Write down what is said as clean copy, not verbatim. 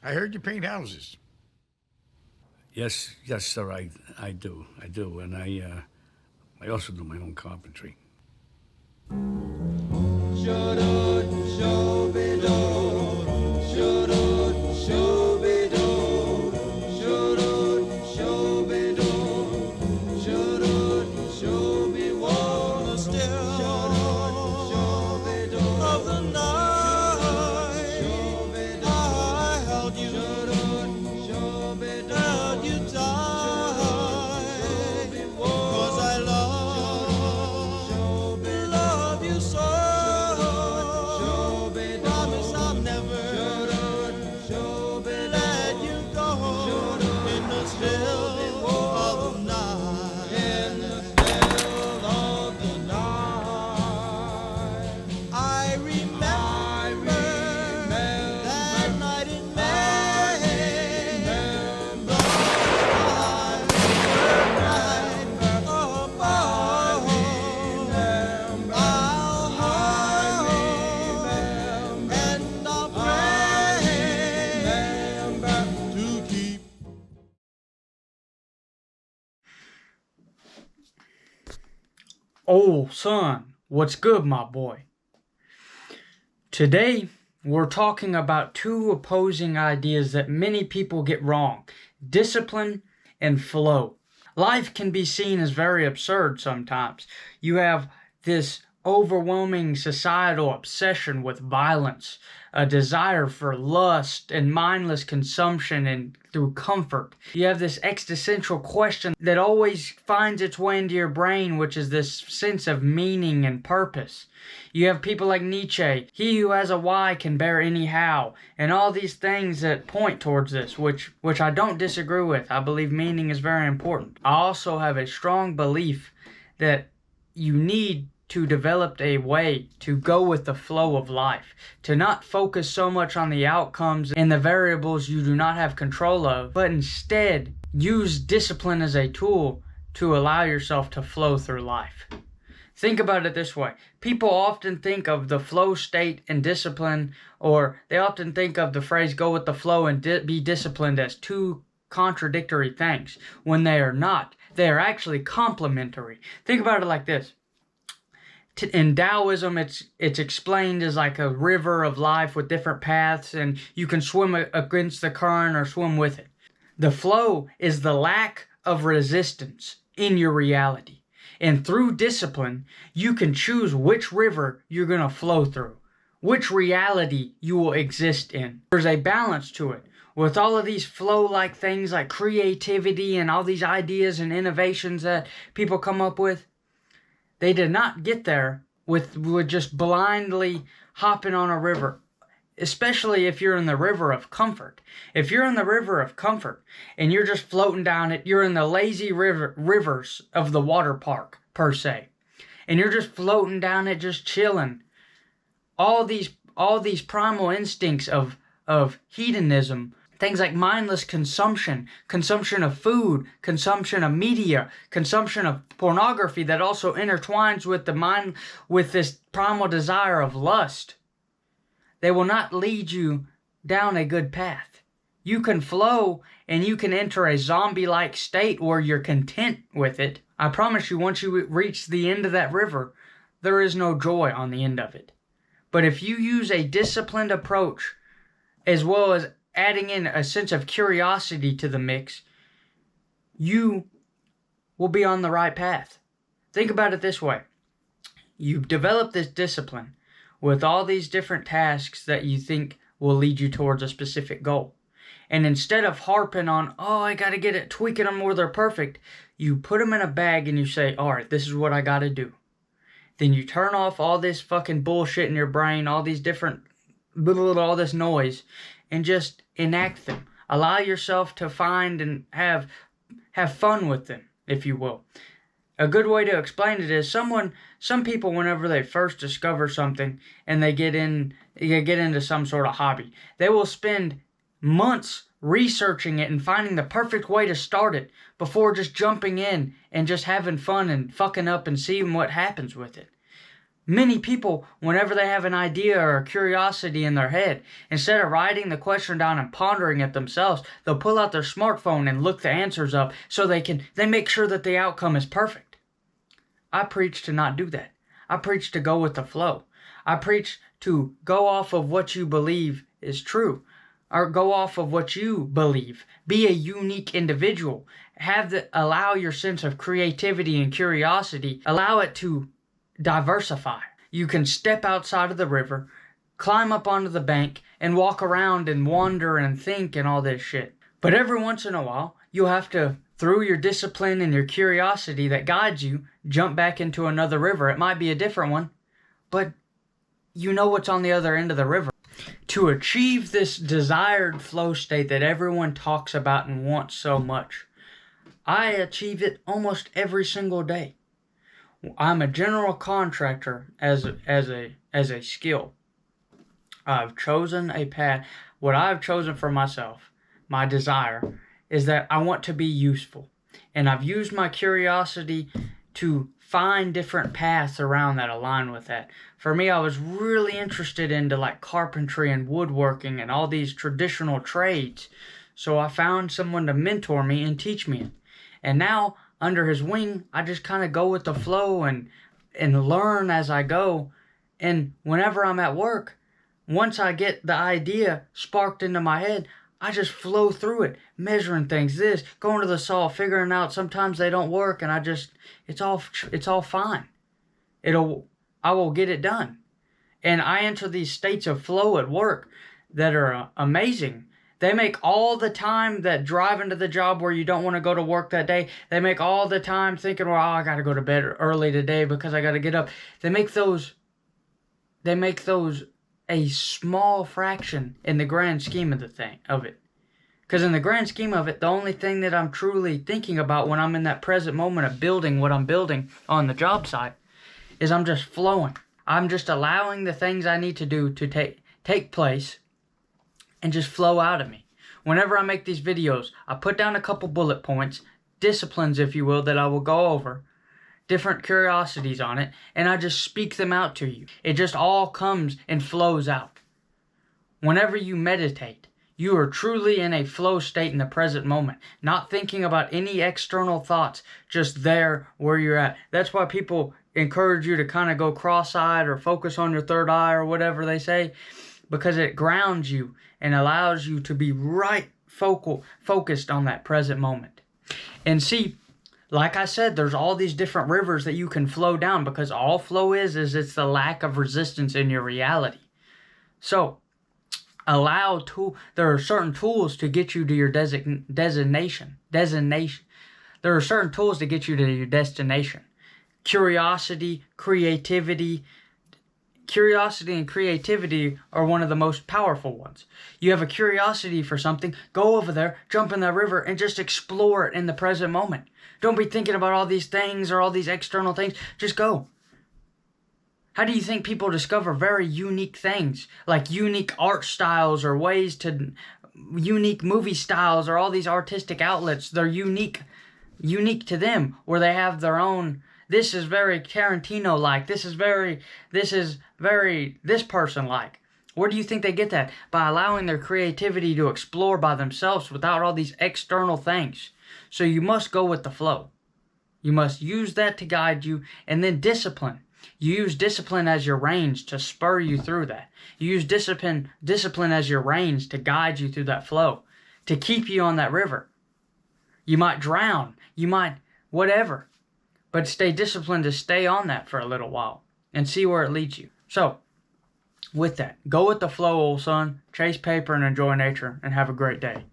I heard you paint houses. Yes, sir. I do, and I also do my own carpentry. Oh, son, what's good, my boy? Today, we're talking about two opposing ideas that many people get wrong: discipline and flow. Life can be seen as very absurd sometimes. You have this overwhelming societal obsession with violence, a desire for lust and mindless consumption and through comfort. You have this existential question that always finds its way into your brain, which is this sense of meaning and purpose. You have people like Nietzsche, he who has a why can bear any how, and all these things that point towards this, which I don't disagree with. I believe meaning is very important. I also have a strong belief that you need to develop a way to go with the flow of life, to not focus so much on the outcomes and the variables you do not have control of, but instead use discipline as a tool to allow yourself to flow through life. Think about it this way. People often think of the flow state and discipline, or they often think of the phrase go with the flow and be disciplined as two contradictory things, when they are not. They are actually complementary. Think about it like this. In Taoism, it's explained as like a river of life with different paths, and you can swim against the current or swim with it. The flow is the lack of resistance in your reality. And through discipline, you can choose which river you're going to flow through, which reality you will exist in. There's a balance to it. With all of these flow-like things like creativity and all these ideas and innovations that people come up with, they did not get there with just blindly hopping on a river, especially if you're in the river of comfort. If you're in the river of comfort and you're just floating down it, you're in the lazy rivers of the water park, per se, and you're just floating down it, just chilling. All these primal instincts of hedonism, things like mindless consumption, consumption of food, consumption of media, consumption of pornography that also intertwines with the mind, with this primal desire of lust, they will not lead you down a good path. You can flow and you can enter a zombie-like state where you're content with it. I promise you, once you reach the end of that river, there is no joy on the end of it. But if you use a disciplined approach, as well as adding in a sense of curiosity to the mix, you will be on the right path. Think about it this way. You've developed this discipline with all these different tasks that you think will lead you towards a specific goal. And instead of harping on, oh, I got to get it, tweaking them where they're perfect, you put them in a bag and you say, all right, this is what I got to do. Then you turn off all this fucking bullshit in your brain, all these different, all this noise, and just enact them. Allow yourself to find and have fun with them, if you will. A good way to explain it is some people, whenever they first discover something and they get into some sort of hobby, they will spend months researching it and finding the perfect way to start it before just jumping in and just having fun and fucking up and seeing what happens with it. Many people, whenever they have an idea or a curiosity in their head, instead of writing the question down and pondering it themselves, they'll pull out their smartphone and look the answers up so they make sure that the outcome is perfect. I preach to not do that. I preach to go with the flow. I preach to go off of what you believe is true, or go off of what you believe. Be a unique individual. Allow your sense of creativity and curiosity, allow it to diversify. You can step outside of the river, climb up onto the bank, and walk around and wander and think and all this shit. But every once in a while, you'll have to, through your discipline and your curiosity that guides you, jump back into another river. It might be a different one, but you know what's on the other end of the river. To achieve this desired flow state that everyone talks about and wants so much, I achieve it almost every single day. I'm a general contractor as a skill. I've chosen a path. What I've chosen for myself, my desire, is that I want to be useful. And I've used my curiosity to find different paths around that align with that. For me, I was really interested into like carpentry and woodworking and all these traditional trades. So I found someone to mentor me and teach me it. And now, under his wing, I just kind of go with the flow and learn as I go. And whenever I'm at work, once I get the idea sparked into my head, I just flow through it, measuring things, going to the saw, figuring out sometimes they don't work, and it's all fine. I will get it done. And I enter these states of flow at work that are amazing. They make all the time that driving to the job where you don't want to go to work that day, they make all the time thinking, well, I got to go to bed early today because I got to get up. They make those a small fraction in the grand scheme of it. Because in the grand scheme of it, the only thing that I'm truly thinking about when I'm in that present moment of building what I'm building on the job site is I'm just flowing. I'm just allowing the things I need to do to take place and just flow out of me. Whenever I make these videos, I put down a couple bullet points, disciplines, if you will, that I will go over, different curiosities on it, and I just speak them out to you. It just all comes and flows out. Whenever you meditate, you are truly in a flow state in the present moment, not thinking about any external thoughts, just there where you're at. That's why people encourage you to kind of go cross-eyed or focus on your third eye or whatever they say, because it grounds you and allows you to be focused on that present moment. And see, like I said, there's all these different rivers that you can flow down, because all flow is it's the lack of resistance in your reality. So, there are certain tools to get you to your designation. There are certain tools to get you to your destination. Curiosity and creativity are one of the most powerful ones. You have a curiosity for something, go over there, jump in that river, and just explore it in the present moment. Don't be thinking about all these things or all these external things. Just go. How do you think people discover very unique things, like unique art styles or unique movie styles or all these artistic outlets? They're unique to them, or they have their own. This is very Tarantino-like. This is very this person-like. Where do you think they get that? By allowing their creativity to explore by themselves without all these external things. So you must go with the flow. You must use that to guide you, and then discipline. You use discipline as your reins to spur you through that. You use discipline as your reins to guide you through that flow, to keep you on that river. You might drown. You might whatever. But stay disciplined to stay on that for a little while and see where it leads you. So, with that, go with the flow, old son. Chase paper and enjoy nature, and have a great day.